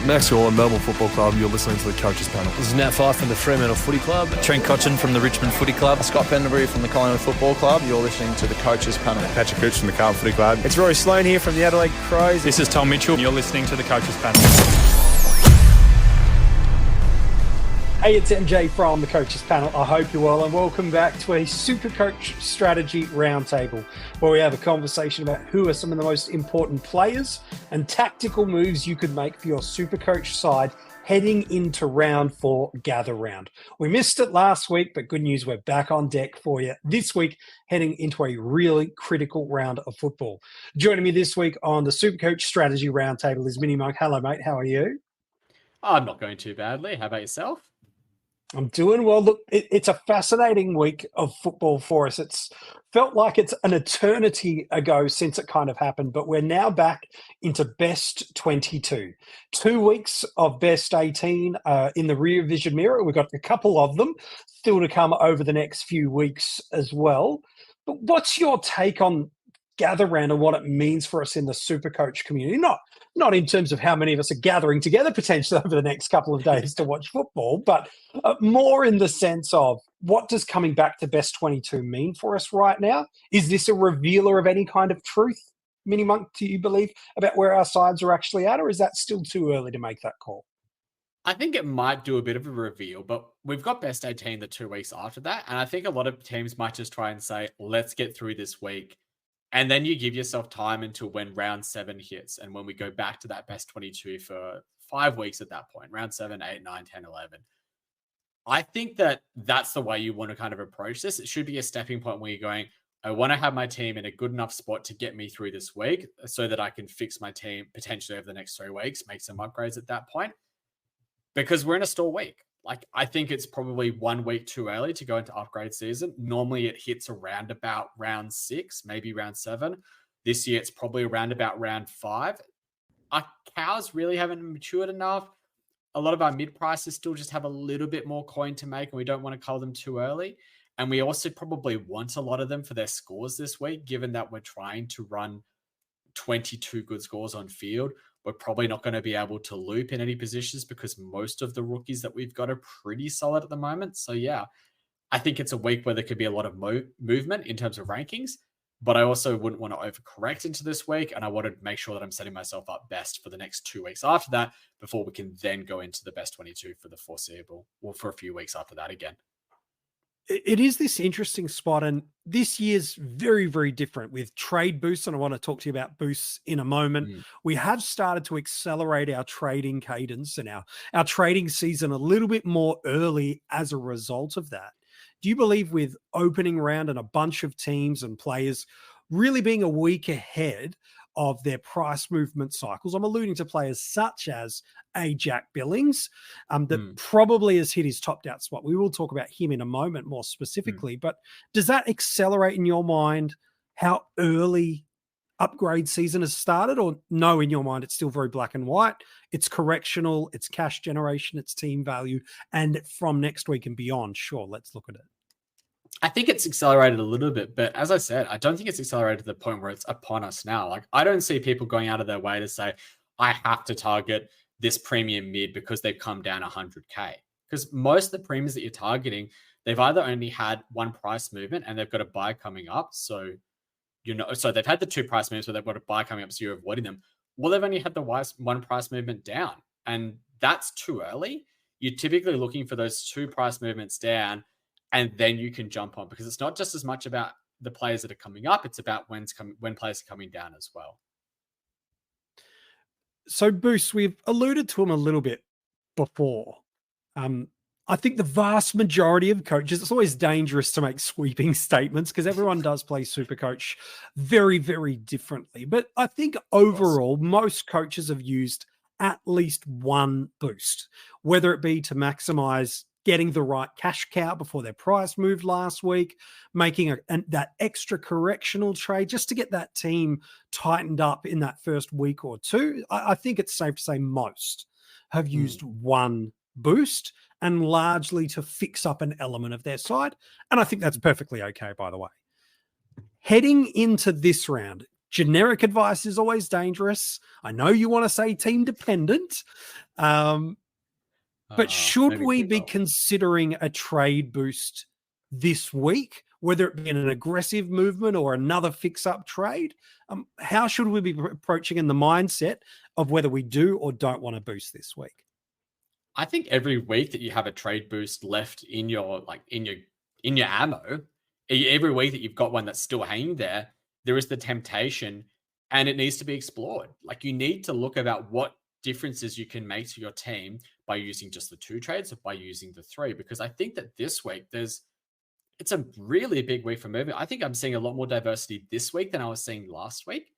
Max Orr, Melbourne Football Club. You're listening to the Coaches Panel. This is Nat Fyfe from the Fremantle Footy Club. Trent Cotchin from the Richmond Footy Club. Scott Pendlebury from the Collingwood Football Club. You're listening to the Coaches Panel. Patrick Cooch from the Carlton Footy Club. It's Rory Sloane here from the Adelaide Crows. This is Tom Mitchell. You're listening to the Coaches Panel. Hey, it's MJ from the Coaches Panel. I hope you're well and welcome back to a SuperCoach Strategy Roundtable, where we have a conversation about who are some of the most important players and tactical moves you could make for your SuperCoach side heading into round 4 gather round. We missed it last week, but good news, we're back on deck for you this week, heading into a really critical round of football. Joining me this week on the SuperCoach Strategy Roundtable is MiniMonk. Hello, mate. How are you? I'm not going too badly. How about yourself? I'm doing well. Look, it's a fascinating week of football for us. It's felt like it's an eternity ago since it kind of happened, but we're now back into best 22. 2 weeks of best 18 in the rear vision mirror. We've got a couple of them still to come over the next few weeks as well. But what's your take on gather round and what it means for us in the SuperCoach community? Not in terms of how many of us are gathering together potentially over the next couple of days to watch football, but more in the sense of what does coming back to best 22 mean for us right now? Is this a revealer of any kind of truth, MiniMonk, do you believe, about where our sides are actually at, or is that still too early to make that call? I think it might do a bit of a reveal, but we've got best 18 the 2 weeks after that, and I think a lot of teams might just try and say, let's get through this week. And then you give yourself time until when round 7 hits. And when we go back to that best 22 for 5 weeks at that point, round 7, 8, 9, 10, 11. I think that that's the way you want to kind of approach this. It should be a stepping point where you're going, I want to have my team in a good enough spot to get me through this week so that I can fix my team potentially over the next 3 weeks, make some upgrades at that point. Because we're in a stall week. Like, I think it's probably 1 week too early to go into upgrade season. Normally it hits around about round 6, maybe round 7. This year it's probably around about round 5. Our cows really haven't matured enough. A lot of our mid prices still just have a little bit more coin to make, and we don't want to cull them too early. And we also probably want a lot of them for their scores this week, given that we're trying to run 22 good scores on field. We're probably not going to be able to loop in any positions because most of the rookies that we've got are pretty solid at the moment. So yeah, I think it's a week where there could be a lot of movement in terms of rankings, but I also wouldn't want to overcorrect into this week. And I want to make sure that I'm setting myself up best for the next 2 weeks after that, before we can then go into the best 22 for the foreseeable, or for a few weeks after that again. It is this interesting spot, and this year's very, very different with trade boosts, and I want to talk to you about boosts in a moment. We have started to accelerate our trading cadence and our trading season a little bit more early as a result of that. Do you believe with opening round and a bunch of teams and players really being a week ahead of their price movement cycles? I'm alluding to players such as a Jack Billings that probably has hit his topped out spot. We will talk about him in a moment more specifically, but does that accelerate in your mind how early upgrade season has started, or no, in your mind, it's still very black and white? It's correctional, it's cash generation, it's team value. And from next week and beyond, sure, let's look at it. I think it's accelerated a little bit, but as I said, I don't think it's accelerated to the point where it's upon us now. Like, I don't see people going out of their way to say, I have to target this premium mid because they've come down 100K. Because most of the premiums that you're targeting, they've either only had one price movement and they've got a buy coming up. So, so they've had the 2 price moves, but they've got a buy coming up, so you're avoiding them. Well, they've only had the one price movement down, and that's too early. You're typically looking for those 2 price movements down, and then you can jump on, because it's not just as much about the players that are coming up, it's about when players are coming down as well. So Boost, we've alluded to him a little bit before. I think the vast majority of coaches, it's always dangerous to make sweeping statements because everyone does play SuperCoach very, very differently. But I think overall, most coaches have used at least one boost, whether it be to maximize getting the right cash cow before their price moved last week, making that extra correctional trade just to get that team tightened up in that first week or two. I think it's safe to say most have used one boost, and largely to fix up an element of their side. And I think that's perfectly okay, by the way. Heading into this round, Generic advice is always dangerous. I know you want to say team dependent, but should we be considering a trade boost this week, whether it be in an aggressive movement or another fix-up trade? How should we be approaching in the mindset of whether we do or don't want to boost this week? I think every week that you have a trade boost left in your ammo, every week that you've got one that's still hanging there, there is the temptation, and it needs to be explored. Like, you need to look about what differences you can make to your team by using just the 2 trades or by using the 3, because I think that this week it's a really big week for movement. I think I'm seeing a lot more diversity this week than I was seeing last week.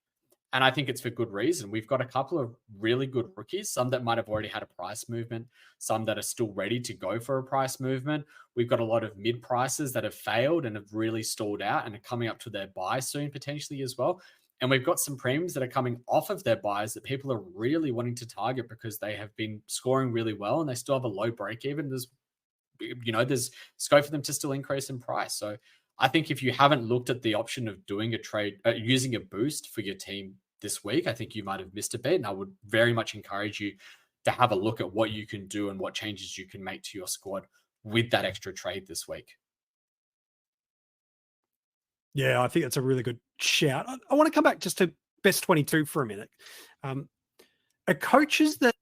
And I think it's for good reason. We've got a couple of really good rookies, some that might have already had a price movement, some that are still ready to go for a price movement. We've got a lot of mid prices that have failed and have really stalled out and are coming up to their buy soon, potentially as well. And we've got some premiums that are coming off of their buys that people are really wanting to target because they have been scoring really well and they still have a low break even. There's scope for them to still increase in price. So I think if you haven't looked at the option of doing a trade, using a boost for your team this week, I think you might have missed a bit. And I would very much encourage you to have a look at what you can do and what changes you can make to your squad with that extra trade this week. Yeah, I think that's a really good shout. I want to come back just to best 22 for a minute. Are coaches that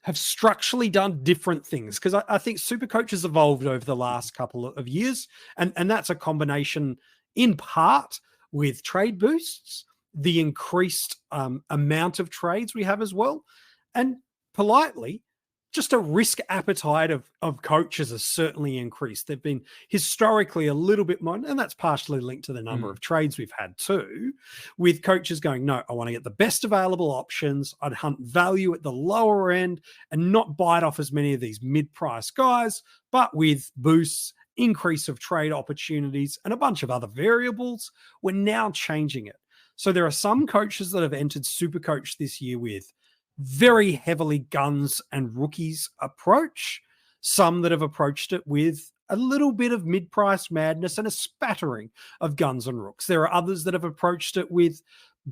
have structurally done different things, because I think SuperCoach has evolved over the last couple of years, and that's a combination in part with trade boosts, the increased amount of trades we have as well, and politely, just a risk appetite of coaches has certainly increased. They've been historically a little bit more, and that's partially linked to the number of trades we've had too, with coaches going, no, I want to get the best available options. I'd hunt value at the lower end and not bite off as many of these mid-price guys, but with boosts, increase of trade opportunities, and a bunch of other variables, we're now changing it. So there are some coaches that have entered SuperCoach this year with very heavily guns and rookies approach, some that have approached it with a little bit of mid-price madness and a spattering of guns and rooks. There are others that have approached it with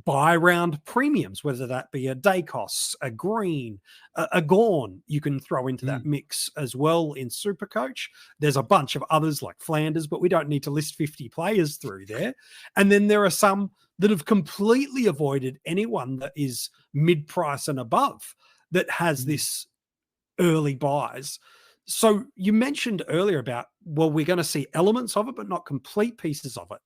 buy round premiums, whether that be a Dacos, a Green, a Gorn, you can throw into that mix as well in SuperCoach. There's a bunch of others like Flanders, but we don't need to list 50 players through there. And then there are some that have completely avoided anyone that is mid-price and above that has this early buys. So you mentioned earlier about, well, we're going to see elements of it, but not complete pieces of it.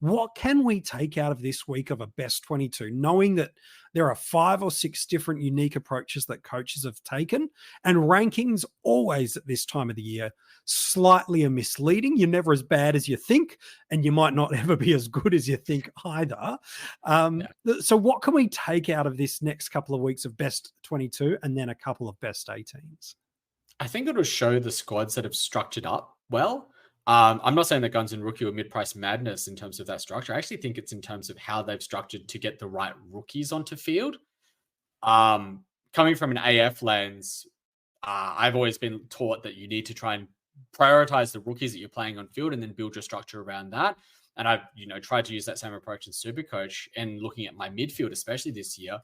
What can we take out of this week of a best 22, knowing that there are 5 or 6 different unique approaches that coaches have taken, and rankings always at this time of the year slightly are misleading. You're never as bad as you think, and you might not ever be as good as you think either. So what can we take out of this next couple of weeks of best 22 and then a couple of best 18s? I think it'll show the squads that have structured up well. I'm not saying that Guns and Rookie or mid-price madness in terms of that structure. I actually think it's in terms of how they've structured to get the right rookies onto field. Coming from an AF lens, I've always been taught that you need to try and prioritize the rookies that you're playing on field and then build your structure around that. And I've, tried to use that same approach in SuperCoach, and looking at my midfield, especially this year,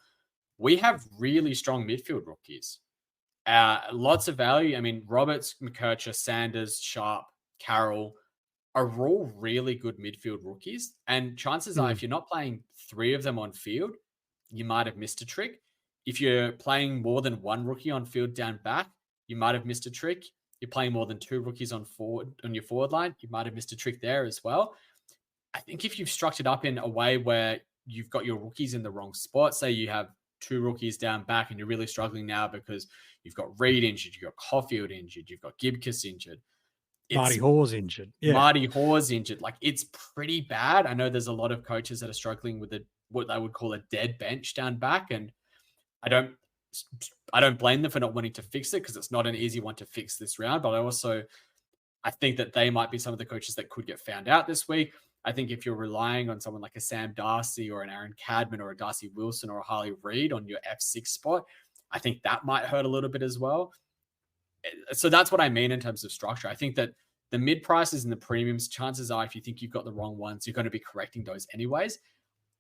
we have really strong midfield rookies. Lots of value. I mean, Roberts, McKercher, Sanders, Sharp, Carroll are all really good midfield rookies. And chances are, if you're not playing 3 of them on field, you might have missed a trick. If you're playing more than 1 rookie on field down back, you might have missed a trick. You're playing more than 2 rookies on your forward line, you might have missed a trick there as well. I think if you've structured up in a way where you've got your rookies in the wrong spot, say you have 2 rookies down back and you're really struggling now because you've got Reed injured, you've got Caulfield injured, you've got Gibcus injured. Marty Hawes injured. Yeah. Marty Hawes injured. Like, it's pretty bad. I know there's a lot of coaches that are struggling with what they would call a dead bench down back. And I don't blame them for not wanting to fix it, because it's not an easy one to fix this round. But I think that they might be some of the coaches that could get found out this week. I think if you're relying on someone like a Sam Darcy or an Aaron Cadman or a Darcy Wilson or a Harley Reid on your F6 spot, I think that might hurt a little bit as well. So that's what I mean in terms of structure. I think that the mid prices and the premiums, chances are, if you think you've got the wrong ones, you're going to be correcting those anyways.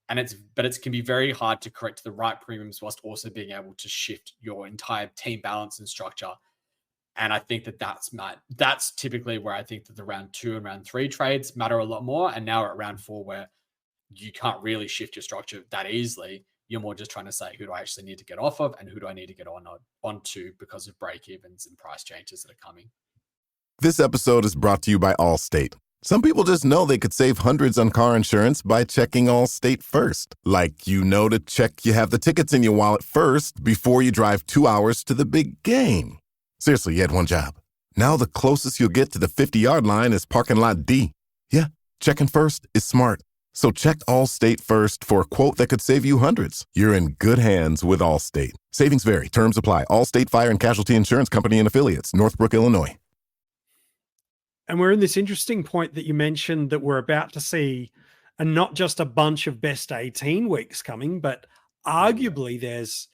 And it can be very hard to correct the right premiums whilst also being able to shift your entire team balance and structure. And I think that's typically where I think that the round 2 and round 3 trades matter a lot more. And now we're at round 4 where you can't really shift your structure that easily. You're more just trying to say, who do I actually need to get off of and who do I need to get onto because of break-evens and price changes that are coming. This episode is brought to you by Allstate. Some people just know they could save hundreds on car insurance by checking Allstate first. Like, to check you have the tickets in your wallet first before you drive 2 hours to the big game. Seriously, you had one job. Now the closest you'll get to the 50-yard line is parking lot D. Yeah, checking first is smart. So check Allstate first for a quote that could save you hundreds. You're in good hands with Allstate. Savings vary. Terms apply. Allstate Fire and Casualty Insurance Company and Affiliates. Northbrook, Illinois. And we're in this interesting point that you mentioned that we're about to see, and not just a bunch of best 18 weeks coming, but arguably there's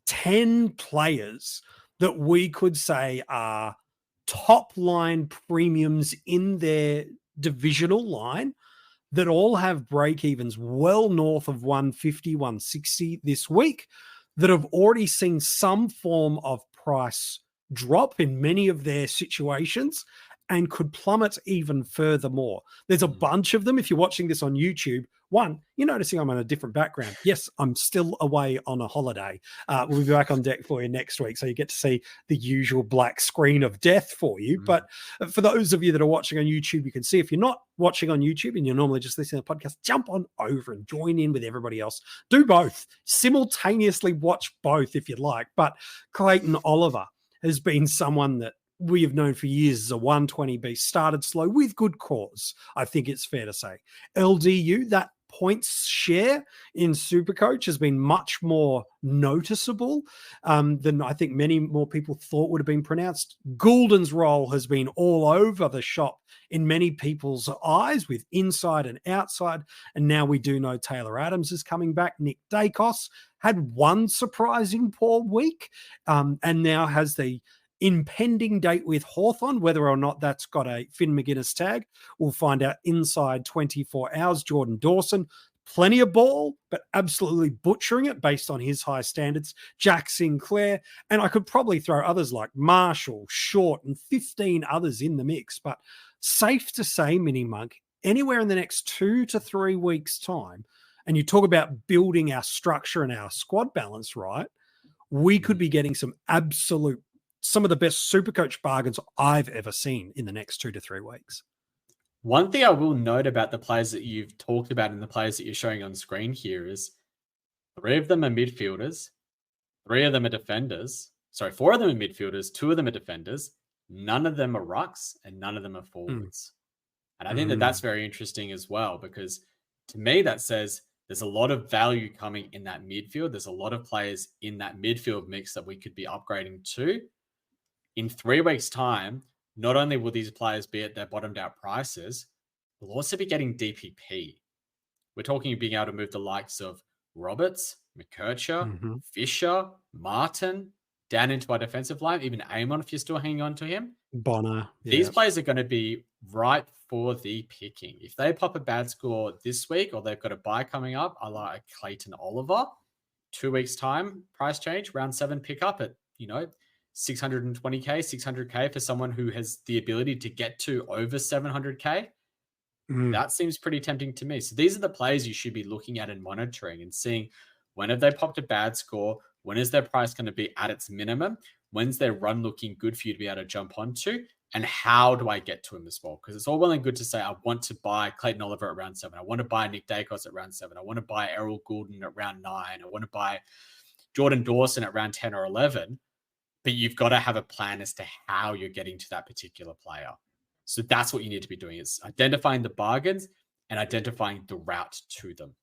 10 players that we could say are top line premiums in their divisional line that all have break evens well north of 150, 160 this week, that have already seen some form of price drop in many of their situations and could plummet even furthermore. There's a bunch of them. If you're watching this on YouTube, one, you're noticing I'm on a different background. Yes, I'm still away on a holiday. We'll be back on deck for you next week, so you get to see the usual black screen of death for you. But for those of you that are watching on YouTube, you can see. If you're not watching on YouTube and you're normally just listening to the podcast, jump on over and join in with everybody else. Do both. Simultaneously watch both if you'd like. But Clayton Oliver has been someone that we have known for years as a 120 beast, started slow with good cause, I think it's fair to say. LDU, that points share in SuperCoach has been much more noticeable than I think many more people thought would have been pronounced. Goulden's role has been all over the shop in many people's eyes with inside and outside. And now we do know Taylor Adams is coming back. Nick Dacos had one surprising poor week and now has the impending date with Hawthorn. Whether or not that's got a Finn McGuinness tag, we'll find out inside 24 hours. Jordan Dawson, plenty of ball, but absolutely butchering it based on his high standards. Jack Sinclair, and I could probably throw others like Marshall, Short, and 15 others in the mix. But safe to say, MiniMonk, anywhere in the next 2 to 3 weeks' time, and you talk about building our structure and our squad balance right, we could be getting some of the best SuperCoach bargains I've ever seen in the next 2 to 3 weeks. One thing I will note about the players that you've talked about and the players that you're showing on screen here is 3 of them are midfielders, 3 of them are defenders. Sorry, 4 of them are midfielders, 2 of them are defenders, none of them are rucks, and none of them are forwards. And I think that that's very interesting as well, because to me that says there's a lot of value coming in that midfield. There's a lot of players in that midfield mix that we could be upgrading to. In 3 weeks' time, not only will these players be at their bottomed out prices, we'll also be getting DPP. We're talking being able to move the likes of Roberts, McKercher, Fisher, Martin, down into our defensive line, even Amon if you're still hanging on to him. Bonner. These players are going to be ripe for the picking. If they pop a bad score this week or they've got a bye coming up, I like Clayton Oliver, 2 weeks' time, price change, round 7 pick up at, 620K, 600K for someone who has the ability to get to over 700K. That seems pretty tempting to me. So these are the players you should be looking at and monitoring and seeing when have they popped a bad score? When is their price going to be at its minimum? When's their run looking good for you to be able to jump onto? And how do I get to him as well? Because it's all well and good to say, I want to buy Clayton Oliver at round 7. I want to buy Nick Dacos at round 7. I want to buy Errol Goulden at round 9. I want to buy Jordan Dawson at round 10 or 11. But you've got to have a plan as to how you're getting to that particular player. So that's what you need to be doing, is identifying the bargains and identifying the route to them.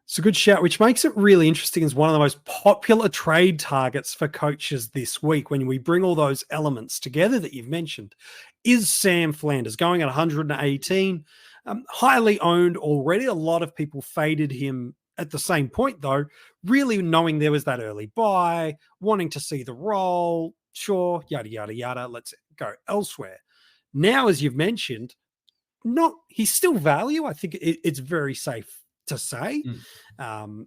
It's a good shout, which makes it really interesting as one of the most popular trade targets for coaches this week. When we bring all those elements together that you've mentioned, is Sam Flanders going at 118, highly owned already. A lot of people faded him at the same point, though, really knowing there was that early buy, wanting to see the role, sure, yada, yada, yada, let's go elsewhere. Now, as you've mentioned, he's still value. I think it's very safe to say,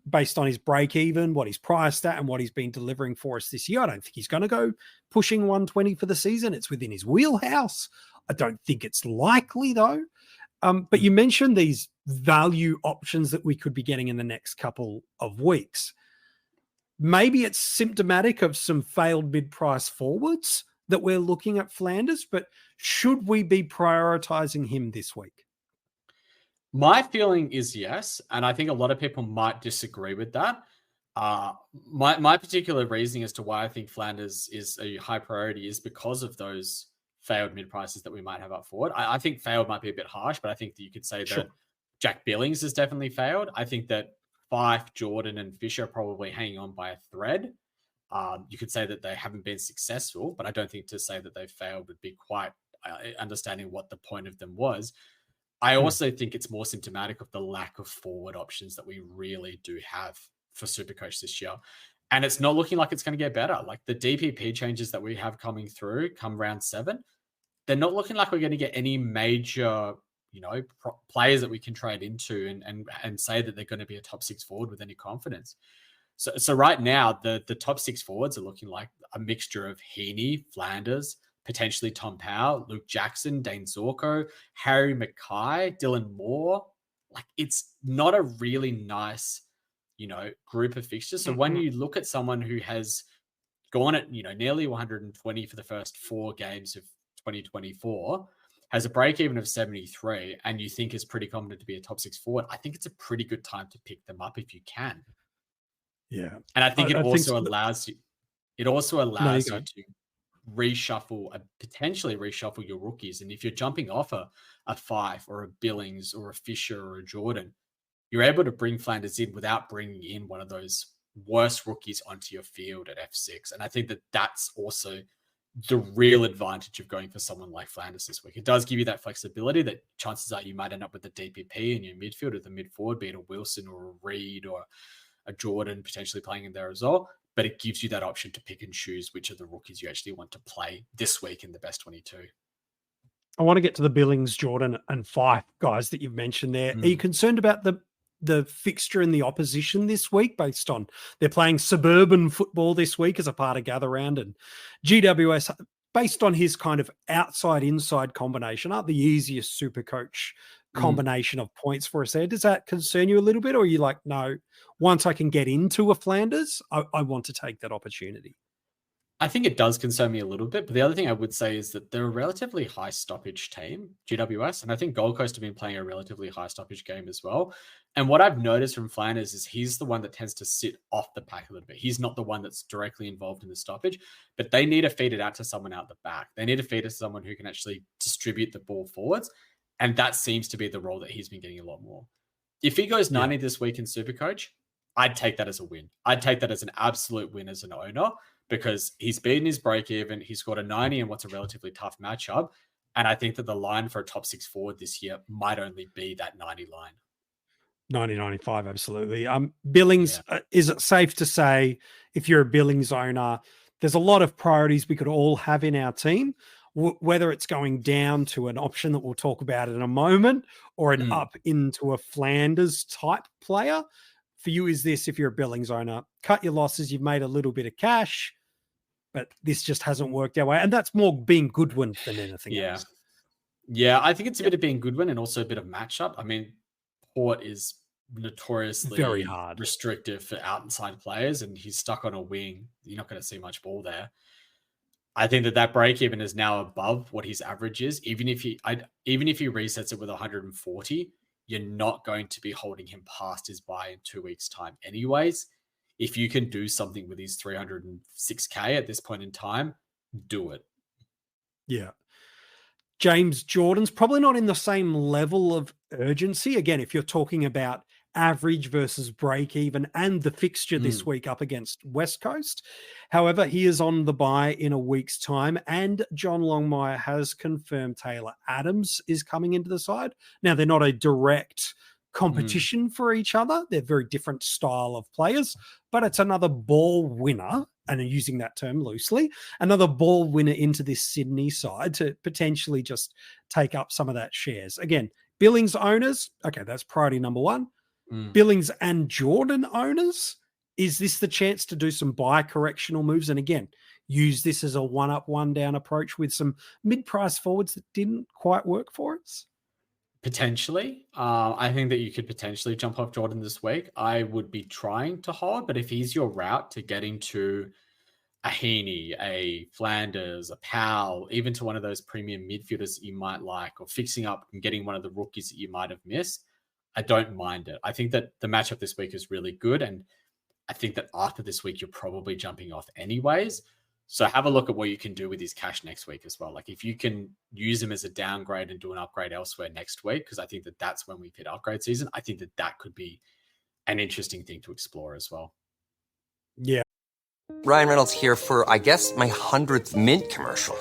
based on his break even, what he's priced at, and what he's been delivering for us this year. I don't think he's going to go pushing 120 for the season. It's within his wheelhouse. I don't think it's likely, though. But you mentioned these value options that we could be getting in the next couple of weeks. Maybe it's symptomatic of some failed mid-price forwards that we're looking at Flanders, but should we be prioritizing him this week? My feeling is yes, and I think a lot of people might disagree with that. My particular reasoning as to why I think Flanders is a high priority is because of those failed mid-prices that we might have up forward. I think failed might be a bit harsh, but I think that you could say that Jack Billings has definitely failed. I think that Fife, Jordan, and Fisher are probably hanging on by a thread. You could say that they haven't been successful, but I don't think to say that they failed would be quite understanding what the point of them was. I also think it's more symptomatic of the lack of forward options that we really do have for SuperCoach this year. And it's not looking like it's going to get better. Like the DPP changes that we have coming through come round 7, they're not looking like we're going to get any major players that we can trade into and say that they're going to be a top 6 forward with any confidence. So right now, the top 6 forwards are looking like a mixture of Heaney, Flanders, potentially Tom Powell, Luke Jackson, Dane Zorko, Harry Mackay, Dylan Moore. Like it's not a really nice, group of fixtures. So when you look at someone who has gone at, nearly 120 for the first 4 games of 2024, has a break even of 73, and you think is pretty confident to be a top 6 forward, I think it's a pretty good time to pick them up if you can. Yeah. And I think it also allows you to potentially reshuffle your rookies. And if you're jumping off a Fife or a Billings or a Fisher or a Jordan, you're able to bring Flanders in without bringing in one of those worst rookies onto your field at F6. And I think that that's also the real advantage of going for someone like Flanders this week. It does give you that flexibility that chances are you might end up with a DPP in your midfield or the mid forward, be it a Wilson or a Reed or a Jordan potentially playing in there as well. But it gives you that option to pick and choose which of the rookies you actually want to play this week in the best 22. I want to get to the Billings, Jordan, and Fife guys that you've mentioned there. Are you concerned about the fixture and the opposition this week based on they're playing suburban football this week as a part of Gather Round, and GWS, based on his kind of outside-inside combination, aren't the easiest SuperCoach combination of points for us there? Does that concern you a little bit, or are you like, no, once I can get into a Flanders, I want to take that opportunity? I think it does concern me a little bit, but the other thing I would say is that they're a relatively high stoppage team, GWS, and I think Gold Coast have been playing a relatively high stoppage game as well. And what I've noticed from Flanders is he's the one that tends to sit off the pack a little bit. He's not the one that's directly involved in the stoppage, but they need to feed it out to someone out the back. They need to feed it to someone who can actually distribute the ball forwards, and that seems to be the role that he's been getting a lot more. If he goes 90 this week in SuperCoach, I'd take that as a win. I'd take that as an absolute win as an owner, because he's beaten his break even. He's got a 90 in what's a relatively tough matchup. And I think that the line for a top 6 forward this year might only be that 90 line. 90-95, absolutely. Billings, is it safe to say, if you're a Billings owner, there's a lot of priorities we could all have in our team, whether it's going down to an option that we'll talk about in a moment or an up into a Flanders type player? For you, is this, if you're a Billings owner, cut your losses, you've made a little bit of cash, but this just hasn't worked our way. And that's more being Goodwin than anything else. Yeah, I think it's a bit of being Goodwin and also a bit of matchup. I mean, Port is notoriously very hard, restrictive for outside players, and he's stuck on a wing. You're not going to see much ball there. I think that break even is now above what his average is. Even if he resets it with 140, you're not going to be holding him past his buy in 2 weeks' time anyways. If you can do something with his 306K at this point in time, do it. Yeah. James Jordan's probably not in the same level of urgency. Again, if you're talking about average versus break even and the fixture this week up against West Coast. However, he is on the bye in a week's time, and John Longmire has confirmed Taylor Adams is coming into the side. Now, they're not a direct competition for each other. They're very different style of players, but it's another ball winner, and I'm using that term loosely, another ball winner into this Sydney side to potentially just take up some of that shares. Again, Billings owners, okay, that's priority number one. Billings and Jordan owners, is this the chance to do some buy correctional moves? And again, use this as a one up, one down approach with some mid-price forwards that didn't quite work for us? Potentially. I think that you could potentially jump off Jordan this week. I would be trying to hold, but if he's your route to getting to a Heaney, a Flanders, a Powell, even to one of those premium midfielders that you might like, or fixing up and getting one of the rookies that you might have missed, I don't mind it. I think that the matchup this week is really good. And I think that after this week, you're probably jumping off anyways. So have a look at what you can do with his cash next week as well. Like if you can use him as a downgrade and do an upgrade elsewhere next week, because I think that that's when we've hit upgrade season. I think that that could be an interesting thing to explore as well. Yeah. Ryan Reynolds here for, I guess, my 100th Mint commercial.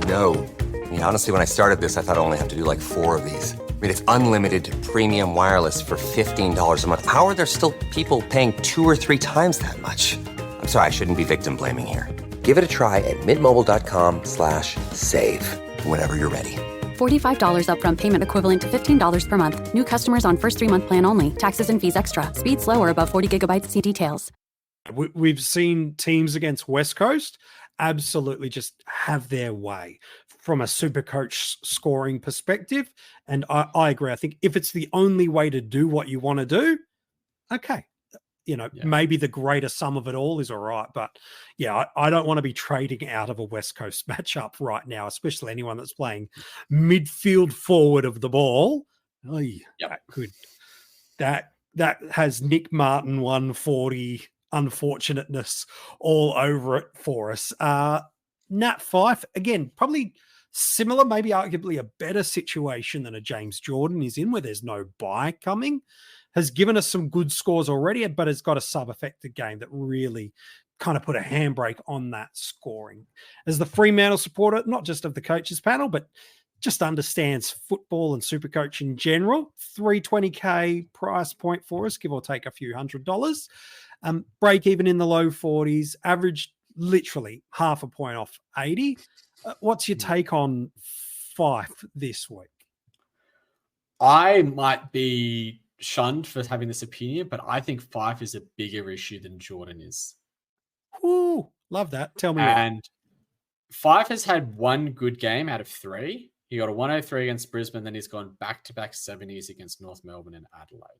No. I mean, honestly, when I started this, I thought I only have to do like 4 of these. I mean, it's unlimited premium wireless for $15 a month. How are there still people paying 2 or 3 times that much? I'm sorry, I shouldn't be victim blaming here. Give it a try at mintmobile.com/save. Whenever you're ready. $45 upfront payment equivalent to $15 per month. New customers on first 3-month plan only. Taxes and fees extra. Speed slower above 40 gigabytes. See details. We've seen teams against West Coast absolutely just have their way from a SuperCoach scoring perspective. And I agree. I think if it's the only way to do what you want to do, okay. Maybe the greater sum of it all is all right. But yeah, I don't want to be trading out of a West Coast matchup right now, especially anyone that's playing midfield forward of the ball. That has Nick Martin 140 unfortunateness all over it for us. Nat Fyfe, again, probably similar, maybe arguably a better situation than a James Jordan is in, where there's no buy coming. Has given us some good scores already, but has got a sub-affected game that really kind of put a handbrake on that scoring. As the Fremantle supporter, not just of the coaches panel, but just understands football and SuperCoach in general, $320K price point for us, give or take a few $100. Break even in the low 40s, average literally half a point off 80. What's your take on Fyfe this week? I might be shunned for having this opinion, but I think Fyfe is a bigger issue than Jordan is. Ooh, love that. Tell me. And Fyfe has had one good game out of 3. He got a 103 against Brisbane, then he's gone back-to-back 70s against North Melbourne and Adelaide.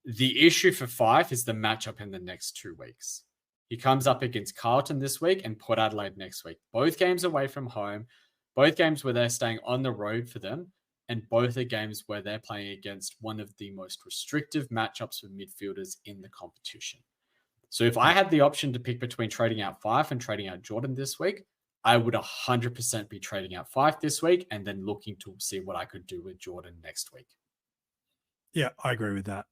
The issue for Fyfe is the matchup in the next 2 weeks. He comes up against Carlton this week and Port Adelaide next week. Both games away from home, both games where they're staying on the road for them, and both are games where they're playing against one of the most restrictive matchups for midfielders in the competition. So if I had the option to pick between trading out Fyfe and trading out Jordan this week, I would 100% be trading out Fyfe this week and then looking to see what I could do with Jordan next week. Yeah, I agree with that.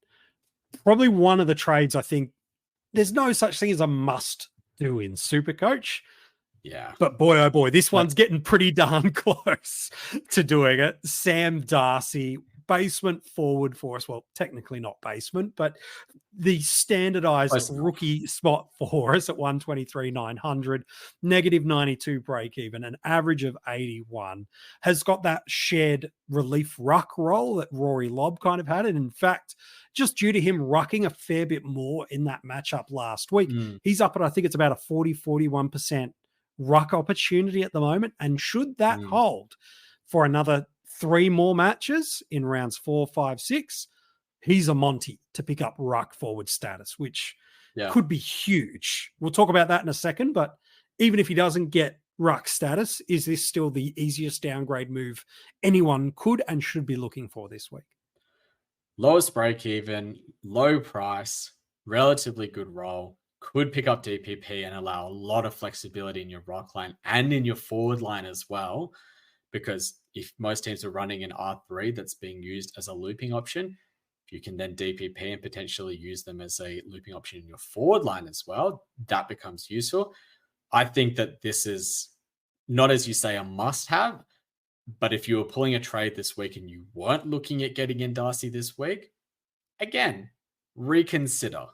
Probably one of the trades I think there's no such thing as a must do in SuperCoach. Yeah. But boy, oh boy, this one's getting pretty darn close to doing it. Sam Darcy, basement forward for us. Well, technically not basement, but the standardized rookie spot for us at 123,900, negative 92 break even, an average of 81. Has got that shared relief ruck role that Rory Lobb kind of had. And in fact, just due to him rucking a fair bit more in that matchup last week, he's up at, I think it's about a 41% ruck opportunity at the moment. And should that hold for another 3 more matches in rounds 4, 5, 6, he's a Monty to pick up ruck forward status, which could be huge. We'll talk about that in a second, but even if he doesn't get ruck status, is this still the easiest downgrade move anyone could and should be looking for this week? Lowest break even, low price, relatively good role. Could pick up DPP and allow a lot of flexibility in your ruck line and in your forward line as well. Because if most teams are running an R3 that's being used as a looping option, if you can then DPP and potentially use them as a looping option in your forward line as well, that becomes useful. I think that this is not, as you say, a must-have, but if you were pulling a trade this week and you weren't looking at getting in Darcy this week, again, reconsider.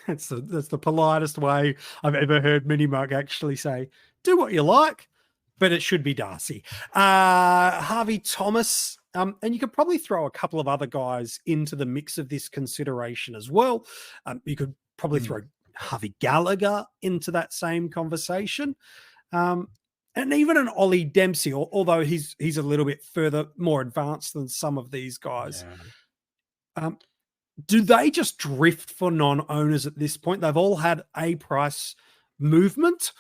That's the politest way I've ever heard MiniMonk actually say, do what you like, but it should be Darcy. Harvey Thomas, And you could probably throw a couple of other guys into the mix of this consideration as well. You could probably throw Harvey Gallagher into that same conversation. And even an Ollie Dempsey, although he's a little bit further, more advanced than some of these guys. Yeah. Do they just drift for non-owners at this point? They've all had a price movement.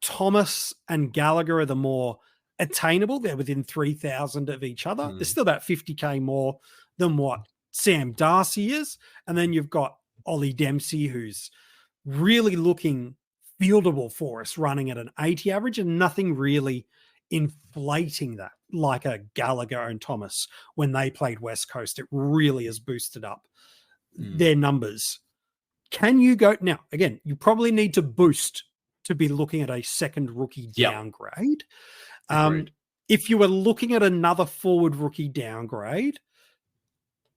Thomas and Gallagher are the more attainable. They're within 3,000 of each other. They're still about 50K more than what Sam Darcy is. And then you've got Ollie Dempsey, who's really looking fieldable for us, running at an 80 average, and nothing really inflating that like a Gallagher and Thomas. When they played West Coast, it really has boosted up their numbers. Can you go now? Again, you probably need to boost to be looking at a second rookie downgrade. If you were looking at another forward rookie downgrade,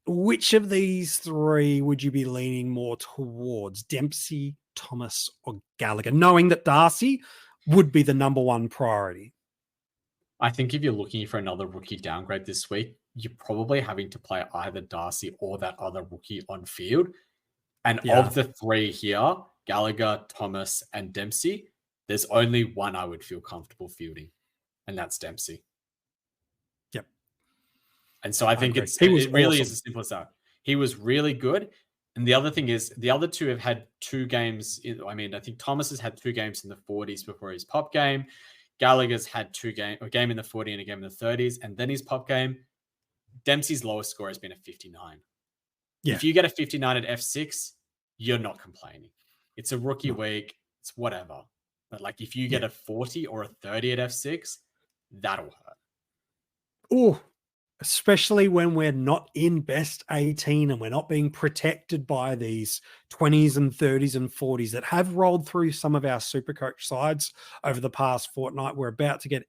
which of these three would you be leaning more towards? Dempsey, Thomas, or Gallagher, knowing that Darcy would be the number one priority? I think if you're looking for another rookie downgrade this week, you're probably having to play either Darcy or that other rookie on field. And of the three here, Gallagher, Thomas, and Dempsey, there's only one I would feel comfortable fielding, and that's Dempsey. Yep. And so I think it really is as simple as that. He was really good. And the other thing is, the other two have had 2 games. I think Thomas has had 2 games in the 40s before his pop game. Gallagher's had a game in the 40 and a game in the 30s, and then his pop game. Dempsey's lowest score has been a 59. Yeah. If you get a 59 at F6, you're not complaining. It's a rookie week. It's whatever. But like if you get a 40 or a 30 at F6, that'll hurt. Oh, especially when we're not in best 18 and we're not being protected by these 20s and 30s and 40s that have rolled through some of our SuperCoach sides over the past fortnight. We're about to get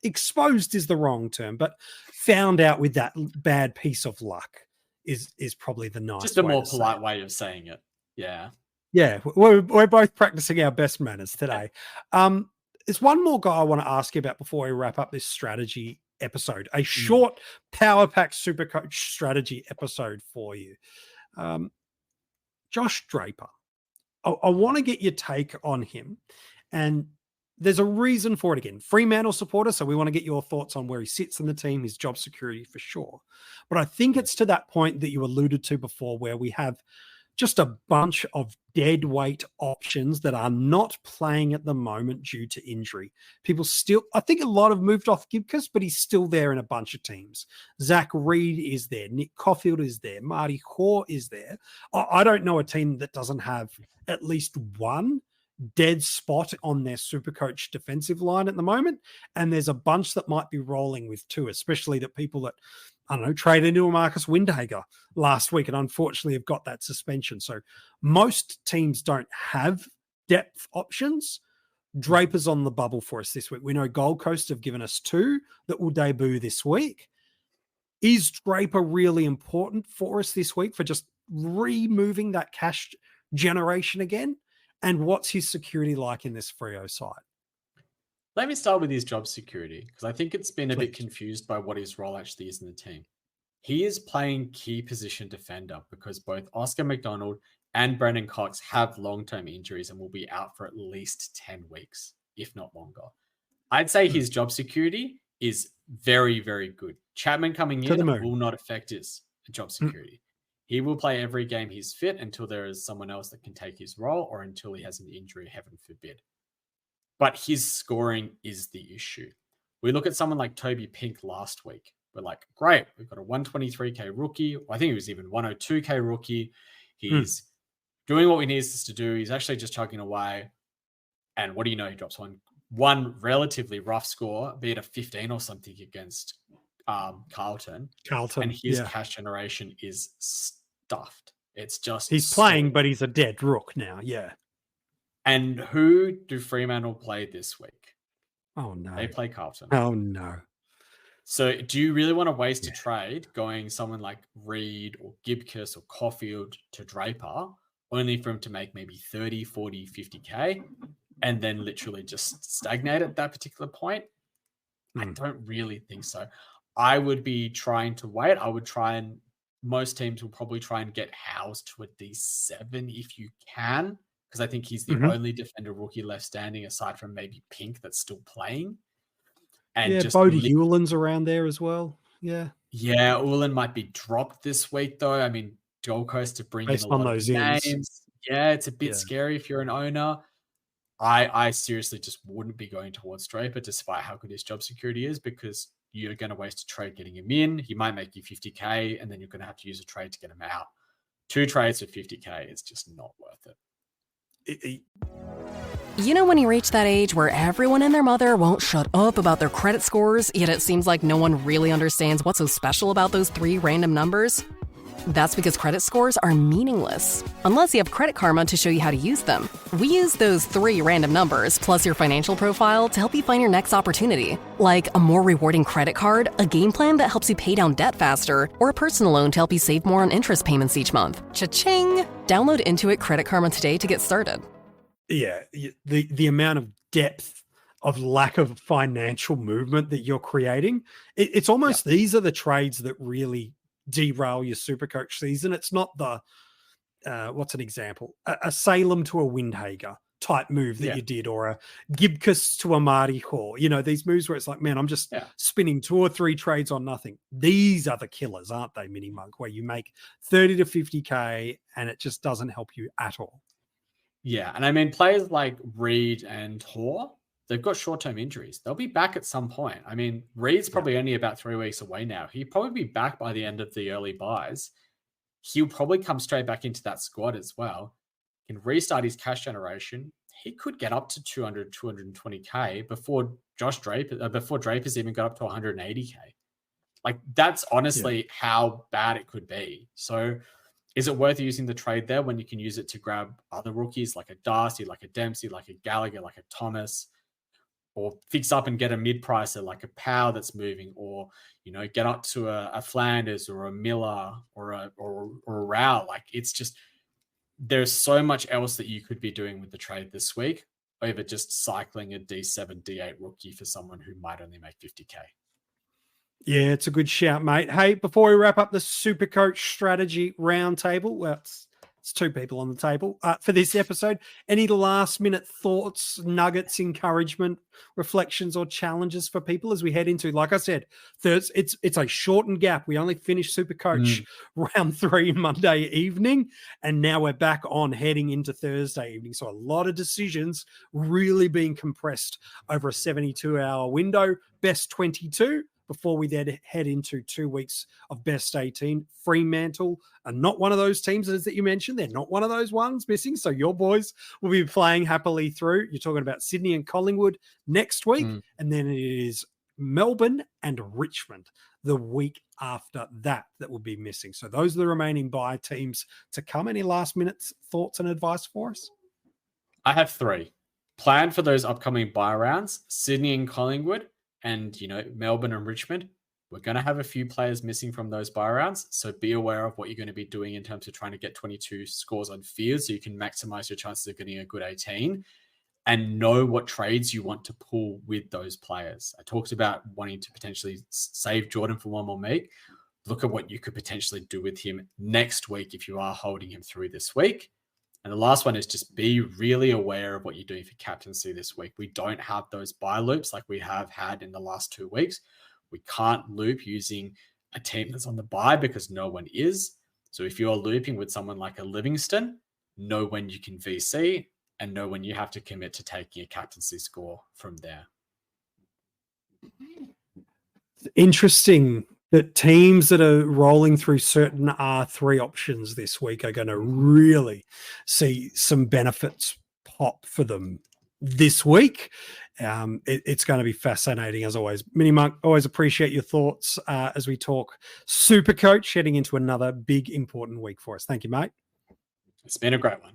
exposed is the wrong term, but found out with that bad piece of luck is probably the nice, just a more polite way of saying it. Yeah. Yeah. We're both practicing our best manners today. There's one more guy I want to ask you about before we wrap up this strategy episode, a short Power Pack SuperCoach strategy episode for you. Josh Draper. I want to get your take on him, and there's a reason for it. Again, Fremantle supporter, so we want to get your thoughts on where he sits in the team, his job security for sure. But I think it's to that point that you alluded to before, where we have just a bunch of dead weight options that are not playing at the moment due to injury. People still, I think a lot have moved off Gibcus, but he's still there in a bunch of teams. Zach Reed is there. Nick Caulfield is there. Marty Hoare is there. I don't know a team that doesn't have at least one dead spot on their SuperCoach defensive line at the moment. And there's a bunch that might be rolling with 2, especially the people that, I don't know, traded into Marcus Windhager last week and unfortunately have got that suspension. So most teams don't have depth options. Draper's on the bubble for us this week. We know Gold Coast have given us 2 that will debut this week. Is Draper really important for us this week for just removing that cash generation again? And what's his security like in this Freo side? Let me start with his job security, because I think it's been a bit confused by what his role actually is in the team. He is playing key position defender because both Oscar McDonald and Brendan Cox have long-term injuries and will be out for at least 10 weeks, if not longer. I'd say his job security is very, very good. Chapman coming in will not affect his job security. He will play every game he's fit until there is someone else that can take his role or until he has an injury, heaven forbid. But his scoring is the issue. We look at someone like Toby Pink last week. We're like, great, we've got a 123K rookie. I think he was even 102K rookie. He's doing what we need us to do. He's actually just chugging away. And what do you know? He drops one relatively rough score, be it a 15 or something against Carlton. And his cash generation is stuffed. It's just... He's playing, but he's a dead rook now. Yeah. And who do Fremantle play this week? Oh, no. They play Carlton. Oh, no. So do you really want to waste a trade going someone like Reed or Gibcus or Caulfield to Draper, only for him to make maybe 30, 40, 50K and then literally just stagnate at that particular point? I don't really think so. I would be trying to wait. Most teams will probably try and get Howes to a D7 if you can, because I think he's the only defender rookie left standing aside from maybe Pink that's still playing. And just Bodie Hewlin's around there as well. Yeah. Yeah, Ulan might be dropped this week, though. I mean, Gold Coast to bring Based in a lot on of those names. ins. Yeah, it's a bit scary if you're an owner. I seriously just wouldn't be going towards Draper despite how good his job security is, because you're going to waste a trade getting him in. He might make you 50K, and then you're going to have to use a trade to get him out. 2 trades for 50K is just not worth it. You know when you reach that age where everyone and their mother won't shut up about their credit scores, yet it seems like no one really understands what's so special about those 3 random numbers? That's because credit scores are meaningless, unless you have Credit Karma to show you how to use them. We use those 3 random numbers plus your financial profile to help you find your next opportunity, like a more rewarding credit card, a game plan that helps you pay down debt faster, or a personal loan to help you save more on interest payments each month. Cha-ching! Download Intuit Credit Karma today to get started. Yeah, the amount of depth of lack of financial movement that you're creating, it's almost these are the trades that really derail your SuperCoach season. It's not the what's an example? A Salem to a Windhager type move that you did, or a Gibcus to a Marty Hall. You know, these moves where it's like, man, I'm just spinning 2 or 3 trades on nothing. These are the killers, aren't they, MiniMonk, where you make 30 to 50K and it just doesn't help you at all. Yeah, and I mean, players like Reed and Hoare, they've got short-term injuries. They'll be back at some point. I mean, Reed's probably only about 3 weeks away now. He'll probably be back by the end of the early buys. He'll probably come straight back into that squad as well. He can restart his cash generation. He could get up to 200, 220K before Draper's even got up to 180K. Like, that's honestly how bad it could be. So is it worth using the trade there when you can use it to grab other rookies like a Darcy, like a Dempsey, like a Gallagher, like a Thomas, or fix up and get a mid-pricer like a Powell that's moving, or, you know, get up to a Flanders or a Miller or a Rao? Like, it's just, there's so much else that you could be doing with the trade this week over just cycling a D7, D8 rookie for someone who might only make 50K. Yeah, it's a good shout, mate. Hey, before we wrap up the SuperCoach strategy roundtable, well, it's 2 people on the table for this episode. Any last-minute thoughts, nuggets, encouragement, reflections, or challenges for people as we head into, like I said, it's a shortened gap. We only finished SuperCoach round 3 Monday evening, and now we're back on heading into Thursday evening. So a lot of decisions really being compressed over a 72-hour window. Best 22. Before we then head into 2 weeks of best 18. Fremantle are not one of those teams that you mentioned. They're not one of those ones missing. So your boys will be playing happily through. You're talking about Sydney and Collingwood next week. And then it is Melbourne and Richmond the week after that will be missing. So those are the remaining bye teams to come. Any last minute thoughts and advice for us? I have 3. Plan for those upcoming bye rounds: Sydney and Collingwood, and, you know, Melbourne and Richmond. We're going to have a few players missing from those bye rounds, so be aware of what you're going to be doing in terms of trying to get 22 scores on field so you can maximize your chances of getting a good 18, and know what trades you want to pull with those players. I talked about wanting to potentially save Jordan for one more week. Look at what you could potentially do with him next week if you are holding him through this week. And the last one is just be really aware of what you're doing for captaincy this week. We don't have those bye loops like we have had in the last 2 weeks. We can't loop using a team that's on the bye because no one is. So if you're looping with someone like a Livingston, know when you can VC and know when you have to commit to taking a captaincy score from there. Interesting that teams that are rolling through certain R3 options this week are going to really see some benefits pop for them this week. It's going to be fascinating as always. MiniMonk, always appreciate your thoughts as we talk SuperCoach heading into another big, important week for us. Thank you, mate. It's been a great one.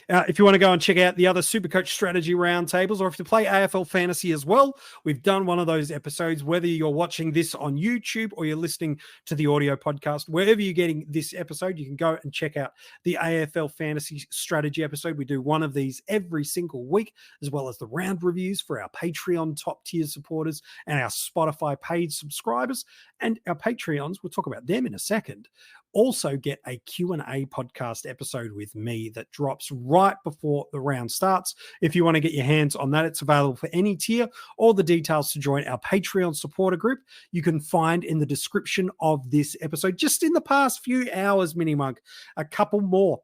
If you want to go and check out the other SuperCoach strategy roundtables, or if you play AFL fantasy as well, we've done one of those episodes. Whether you're watching this on YouTube or you're listening to the audio podcast, wherever you're getting this episode, you can go and check out the AFL fantasy strategy episode. We do one of these every single week, as well as the round reviews for our Patreon top tier supporters and our Spotify paid subscribers. And our Patreons, we'll talk about them in a second, also get a Q&A podcast episode with me that drops right before the round starts. If you want to get your hands on that, it's available for any tier. All the details to join our Patreon supporter group you can find in the description of this episode. Just in the past few hours, MiniMonk, a couple more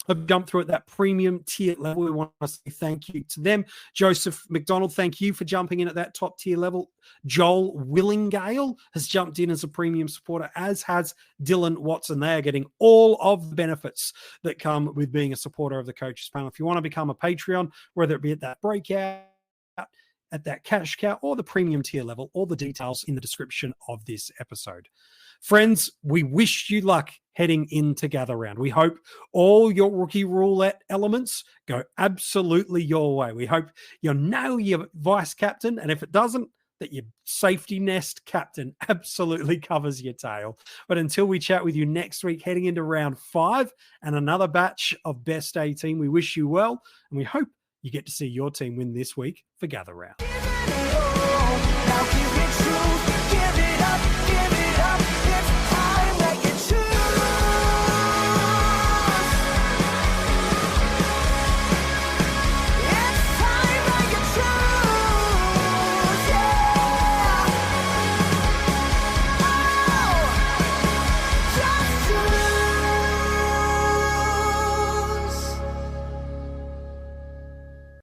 have jumped through at that premium tier level. We want to say thank you to them. Joseph McDonald, thank you for jumping in at that top tier level. Joel Willingale has jumped in as a premium supporter, as has Dylan Watson. They are getting all of the benefits that come with being a supporter of the Coaches Panel. If you want to become a Patreon, whether it be at that breakout, at that cash cow, or the premium tier level, all the details in the description of this episode. Friends, we wish you luck heading into Gather Round. We hope all your rookie roulette elements go absolutely your way. We hope you nail your vice captain, and if it doesn't, that your safety nest captain absolutely covers your tail. But until we chat with you next week, heading into round 5 and another batch of Best 18, we wish you well, and we hope you get to see your team win this week for Gather Round.